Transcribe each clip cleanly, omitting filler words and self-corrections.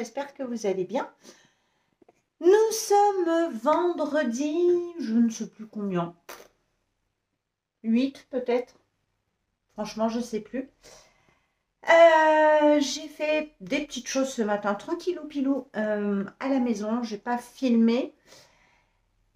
j'espère que vous allez bien. Nous sommes vendredi, je ne sais plus combien, 8 peut-être, franchement je ne sais plus. J'ai fait des petites choses ce matin, tranquillou pilou, à la maison, je n'ai pas filmé.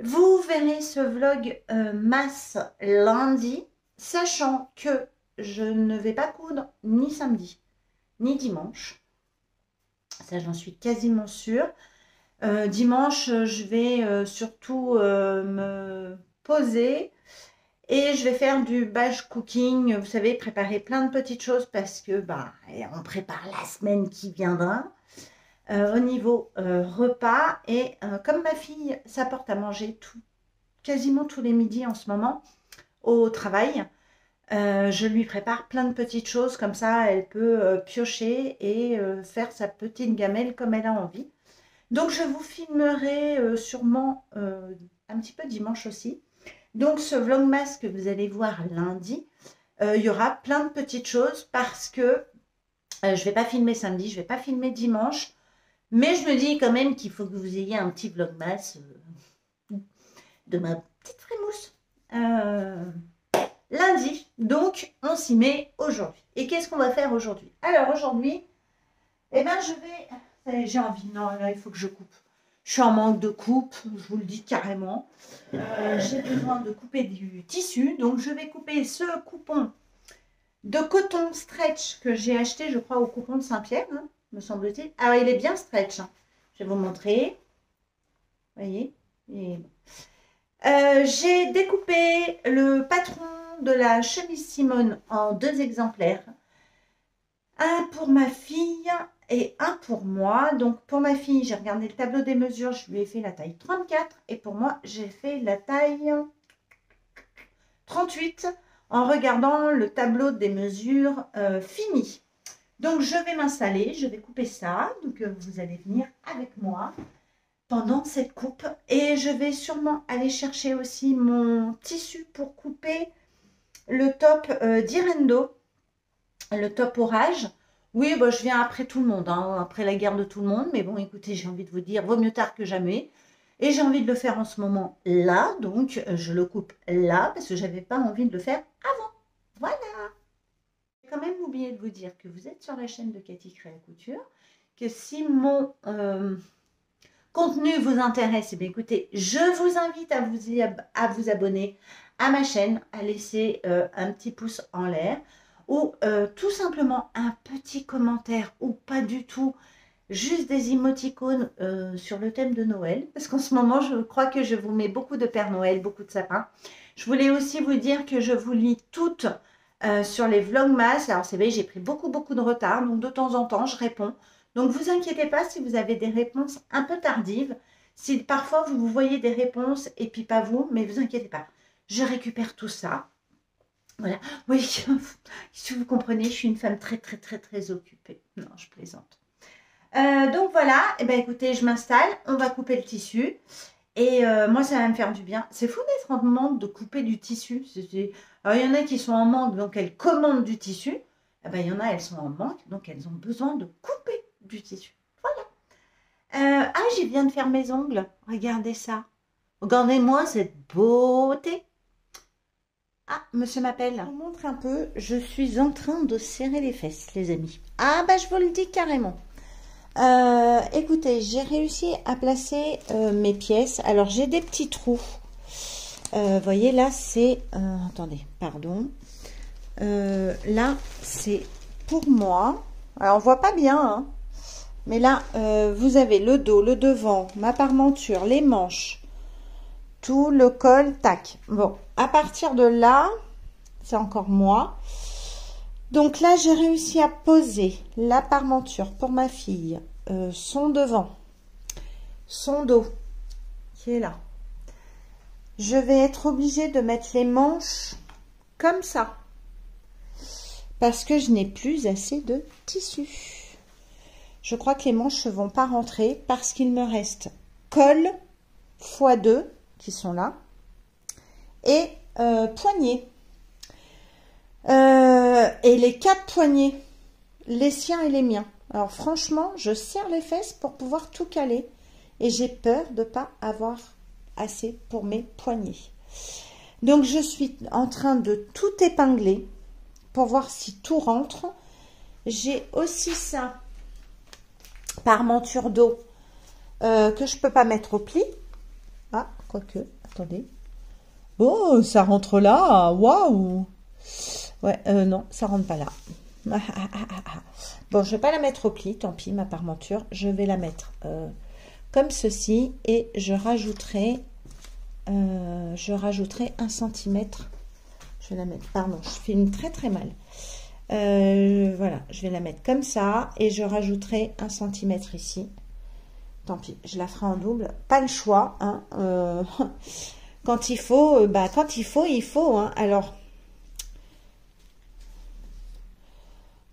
Vous verrez ce vlog masse lundi, sachant que je ne vais pas coudre ni samedi, ni dimanche. Ça, j'en suis quasiment sûre. Dimanche, je vais surtout me poser et je vais faire du batch cooking. Vous savez, préparer plein de petites choses parce que on prépare la semaine qui viendra au niveau repas. Et comme ma fille s'apporte à manger quasiment tous les midis en ce moment au travail, je lui prépare plein de petites choses, comme ça elle peut piocher et faire sa petite gamelle comme elle a envie. Donc je vous filmerai sûrement un petit peu dimanche aussi. Donc ce vlogmas que vous allez voir lundi, il y aura plein de petites choses parce que je ne vais pas filmer samedi, je ne vais pas filmer dimanche. Mais je me dis quand même qu'il faut que vous ayez un petit vlogmas de ma petite frémousse. Lundi, donc on s'y met aujourd'hui. Et qu'est-ce qu'on va faire aujourd'hui? Alors aujourd'hui, eh ben je vais, j'ai envie, non là il faut que je coupe. Je suis en manque de coupe, je vous le dis carrément. J'ai besoin de couper du tissu, donc je vais couper ce coupon de coton stretch que j'ai acheté, je crois, au coupon de Saint-Pierre, hein, me semble-t-il. Alors il est bien stretch, hein. Je vais vous montrer. Vous voyez, j'ai découpé le patron de la chemise Simone en 2 exemplaires. Un pour ma fille et un pour moi. Donc pour ma fille, j'ai regardé le tableau des mesures, je lui ai fait la taille 34. Et pour moi, j'ai fait la taille 38 en regardant le tableau des mesures fini. Donc je vais m'installer, je vais couper ça. Donc vous allez venir avec moi pendant cette coupe. Et je vais sûrement aller chercher aussi mon tissu pour couper le top d'Irendo, le top orage. Oui, je viens après tout le monde, hein, après la guerre de tout le monde. Mais bon, écoutez, j'ai envie de vous dire, vaut mieux tard que jamais. Et j'ai envie de le faire en ce moment là. Donc, je le coupe là parce que je n'avais pas envie de le faire avant. Voilà. J'ai quand même oublié de vous dire que vous êtes sur la chaîne de Cathy Créa Couture. Que si mon contenu vous intéresse, eh bien, écoutez, je vous invite à vous abonner à ma chaîne, à laisser un petit pouce en l'air ou tout simplement un petit commentaire ou pas du tout, juste des émoticônes sur le thème de Noël, parce qu'en ce moment je crois que je vous mets beaucoup de Père Noël, beaucoup de sapins. Je voulais aussi vous dire que je vous lis toutes sur les vlogmas. Alors c'est vrai, j'ai pris beaucoup de retard, donc de temps en temps je réponds. Donc vous inquiétez pas si vous avez des réponses un peu tardives, si parfois vous voyez des réponses et puis pas vous, mais vous inquiétez pas, je récupère tout ça. Voilà, oui, si vous comprenez, je suis une femme très occupée. Non, je plaisante. Donc voilà, et ben écoutez, je m'installe, on va couper le tissu. Et moi, ça va me faire du bien. C'est fou d'être en manque de couper du tissu. Alors, il y en a qui sont en manque, donc elles commandent du tissu. Et ben, il y en a, elles sont en manque, donc elles ont besoin de couper du tissu. Voilà. Je viens de faire mes ongles. Regardez ça. Regardez-moi cette beauté. Ah, monsieur m'appelle. Je vous montre un peu. Je suis en train de serrer les fesses, les amis. Ah, je vous le dis carrément. Écoutez, j'ai réussi à placer mes pièces. Alors, j'ai des petits trous. Vous voyez, là, c'est... attendez, pardon. Là, c'est pour moi. Alors, on voit pas bien, hein. Mais là, vous avez le dos, le devant, ma parmenture, les manches, tout le col, tac. Bon, à partir de là, c'est encore moi. Donc là, j'ai réussi à poser la parmenture pour ma fille, son devant, son dos, qui est là. Je vais être obligée de mettre les manches comme ça, parce que je n'ai plus assez de tissu. Je crois que les manches ne vont pas rentrer parce qu'il me reste col x2 qui sont là et poignets. Et les 4 poignets, les siens et les miens. Alors franchement, je serre les fesses pour pouvoir tout caler. Et j'ai peur de ne pas avoir assez pour mes poignets. Donc je suis en train de tout épingler pour voir si tout rentre. J'ai aussi ça par monture d'eau que je peux pas mettre au pli. Ah, quoique, attendez. Oh, ça rentre là, waouh. Ouais, non, ça rentre pas là. Bon, je vais pas la mettre au pli, tant pis, ma parmenture. Je vais la mettre comme ceci et je rajouterai 1 centimètre. Je vais la mettre, pardon, je filme très très mal. Voilà, je vais la mettre comme ça et je rajouterai 1 centimètre ici. Tant pis, je la ferai en double. Pas le choix, hein. Quand il faut, quand il faut, hein. Alors,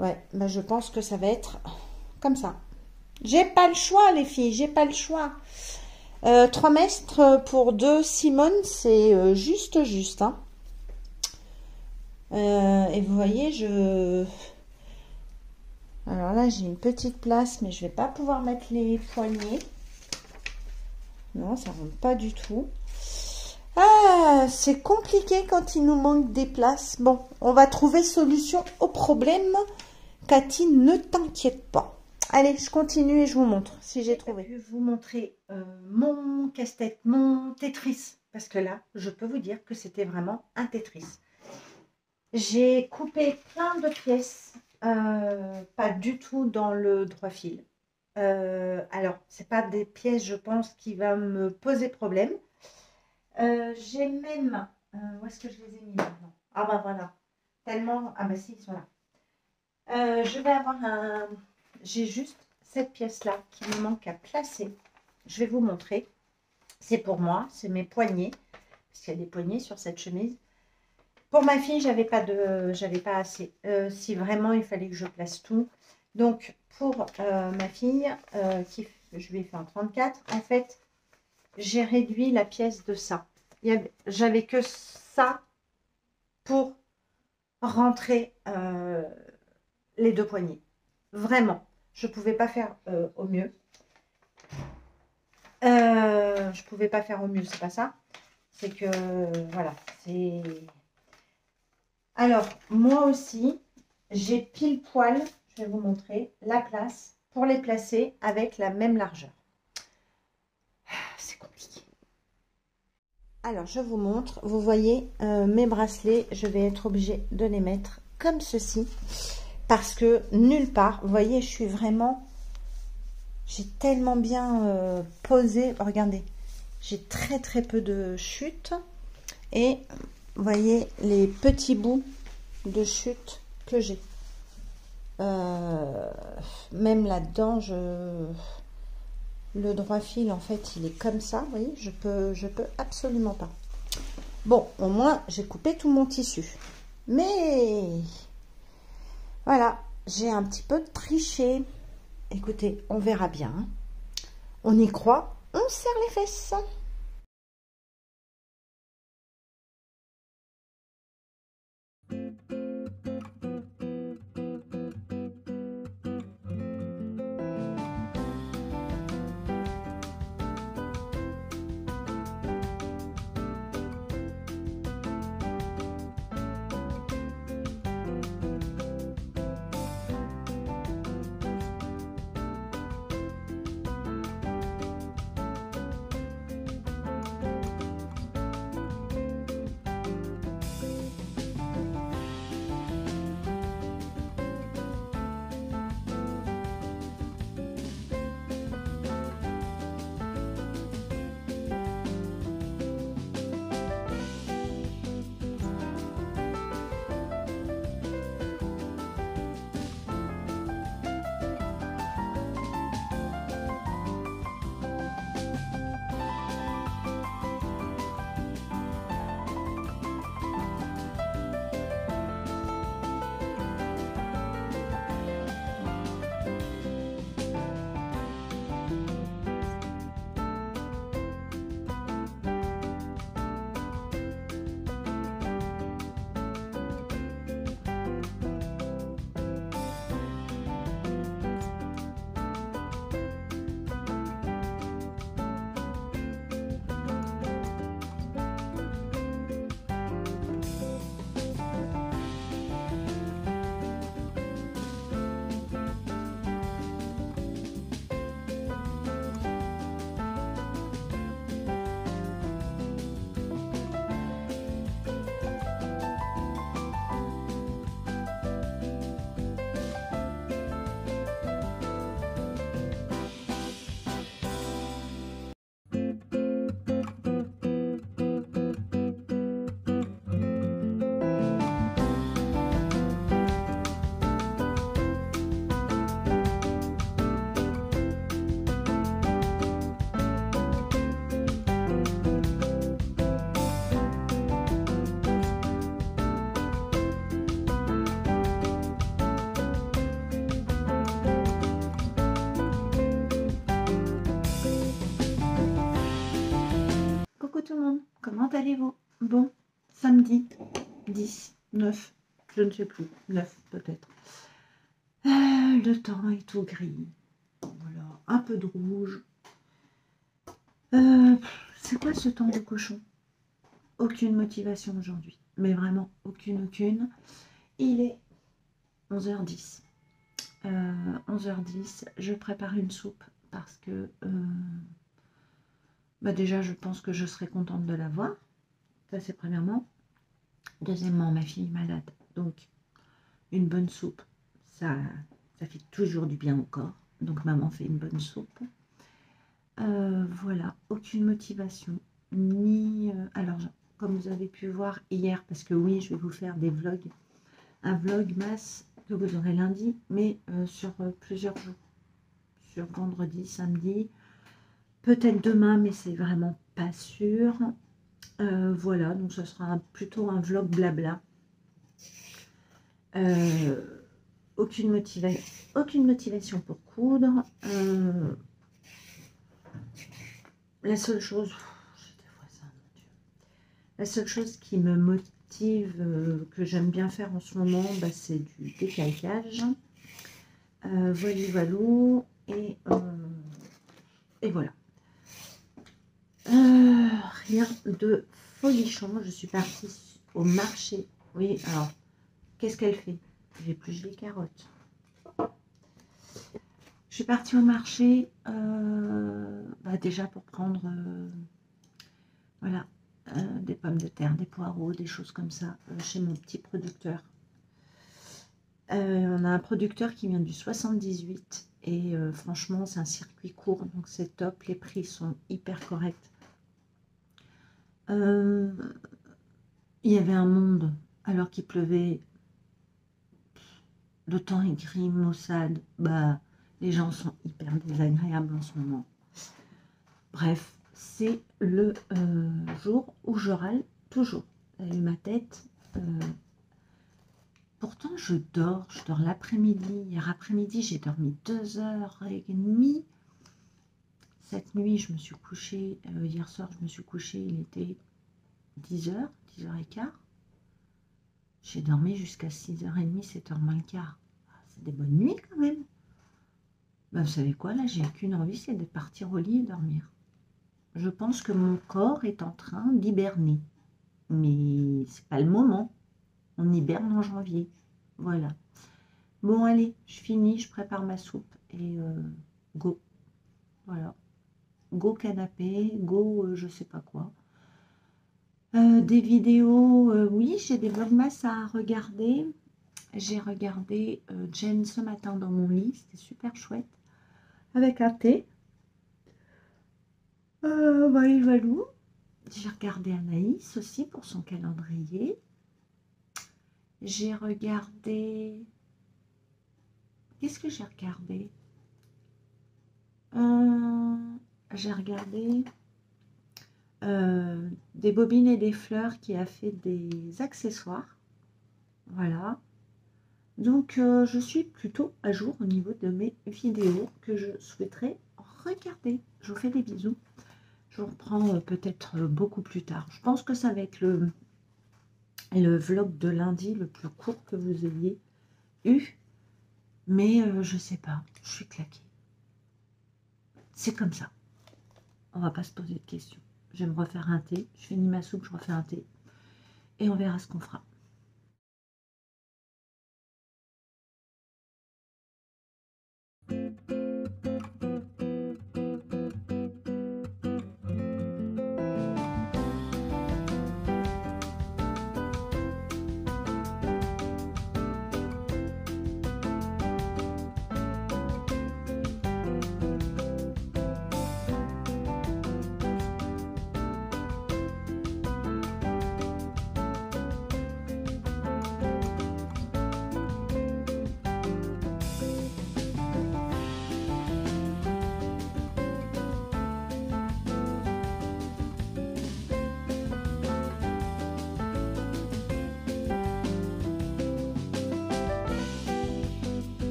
ouais, je pense que ça va être comme ça. J'ai pas le choix, les filles, j'ai pas le choix. 3 mètres pour 2 Simone, c'est juste, hein. Et vous voyez, alors là, j'ai une petite place, mais je vais pas pouvoir mettre les poignets. Non, ça rentre pas du tout. Ah, c'est compliqué quand il nous manque des places. Bon, on va trouver solution au problème. Cathy, ne t'inquiète pas. Allez, je continue et je vous montre si j'ai trouvé. Je vais vous montrer mon casse-tête, mon Tetris. Parce que là, je peux vous dire que c'était vraiment un Tetris. J'ai coupé plein de pièces, pas du tout dans le droit fil. Alors, c'est pas des pièces, je pense, qui va me poser problème. J'ai même... où est-ce que je les ai mis maintenant? Ah bah voilà. Tellement... Ah bah si, ils sont là. Je vais avoir un... J'ai juste cette pièce-là qui me manque à placer. Je vais vous montrer. C'est pour moi, c'est mes poignets. Parce qu'il y a des poignets sur cette chemise. Pour ma fille, j'avais pas assez. Si vraiment il fallait que je place tout. Donc pour ma fille, je lui ai fait en 34, en fait, j'ai réduit la pièce de ça. J'avais que ça pour rentrer les 2 poignets. Vraiment, je pouvais pas faire au mieux. Je pouvais pas faire au mieux, c'est pas ça. C'est que voilà, c'est... Alors, moi aussi, j'ai pile poil, je vais vous montrer, la place pour les placer avec la même largeur. C'est compliqué. Alors, je vous montre. Vous voyez, mes bracelets, je vais être obligée de les mettre comme ceci. Parce que nulle part, vous voyez, je suis vraiment... J'ai tellement bien posé. Regardez, j'ai très très peu de chute. Et... vous voyez les petits bouts de chute que j'ai. Même là-dedans, le droit fil, en fait, il est comme ça. Vous voyez, je peux absolument pas. Bon, au moins, j'ai coupé tout mon tissu. Mais, voilà, j'ai un petit peu triché. Écoutez, on verra bien. On y croit, on serre les fesses. Comment allez-vous? Bon, samedi 10, 9, je ne sais plus, 9 peut-être. Le temps est tout gris. Voilà, un peu de rouge. C'est quoi ce temps de cochon? Aucune motivation aujourd'hui, mais vraiment aucune. Il est 11h10. 11h10, je prépare une soupe parce que déjà je pense que je serai contente de la voir. Ça c'est premièrement. Deuxièmement, ma fille est malade, donc une bonne soupe, ça fait toujours du bien au corps. Donc maman fait une bonne soupe. Voilà, aucune motivation. Alors, comme vous avez pu voir hier, parce que oui, je vais vous faire des vlogs, un vlog masse que vous aurez lundi, mais sur plusieurs jours. Sur vendredi, samedi, peut-être demain, mais c'est vraiment pas sûr. Voilà, donc ce sera plutôt un vlog blabla. Aucune motivation pour coudre. La seule chose, qui me motive, que j'aime bien faire en ce moment, c'est du décalcage. Voilou, et voilà. Rien de folichon. Je suis partie au marché. Oui, alors, qu'est-ce qu'elle fait? J'épluche les carottes. Je suis partie au marché, déjà pour prendre, voilà, des pommes de terre, des poireaux, des choses comme ça, chez mon petit producteur. On a un producteur qui vient du 78 et franchement, c'est un circuit court, donc c'est top. Les prix sont hyper corrects. Il y avait un monde alors qu'il pleuvait. Le temps est gris, maussade. Les gens sont hyper désagréables en ce moment. Bref, c'est le jour où je râle toujours. Ma tête. Pourtant, je dors l'après-midi. Hier après-midi, j'ai dormi 2h30. Cette nuit, je me suis couchée. Hier soir, je me suis couchée. Il était 10h, 10h15. J'ai dormi jusqu'à 6h30, 7h moins le quart. C'est des bonnes nuits quand même. Vous savez quoi, là, j'ai qu'une envie, c'est de partir au lit et dormir. Je pense que mon corps est en train d'hiberner. Mais c'est pas le moment. On hiberne en janvier. Voilà. Bon, allez, je finis, je prépare ma soupe et go. Voilà. Go canapé, go je sais pas quoi. Des vidéos, oui, j'ai des vlogmas à regarder. J'ai regardé Jen ce matin dans mon lit, c'était super chouette. Avec un thé. Voilou. J'ai regardé Anaïs aussi pour son calendrier. J'ai regardé... Qu'est-ce que j'ai regardé? J'ai regardé des bobines et des fleurs qui a fait des accessoires. Voilà. Donc, je suis plutôt à jour au niveau de mes vidéos que je souhaiterais regarder. Je vous fais des bisous. Je vous reprends peut-être beaucoup plus tard. Je pense que ça va être le vlog de lundi le plus court que vous ayez eu. Mais je sais pas, je suis claquée. C'est comme ça. On va pas se poser de questions. Je vais me refaire un thé. Je finis ma soupe, je refais un thé. Et on verra ce qu'on fera.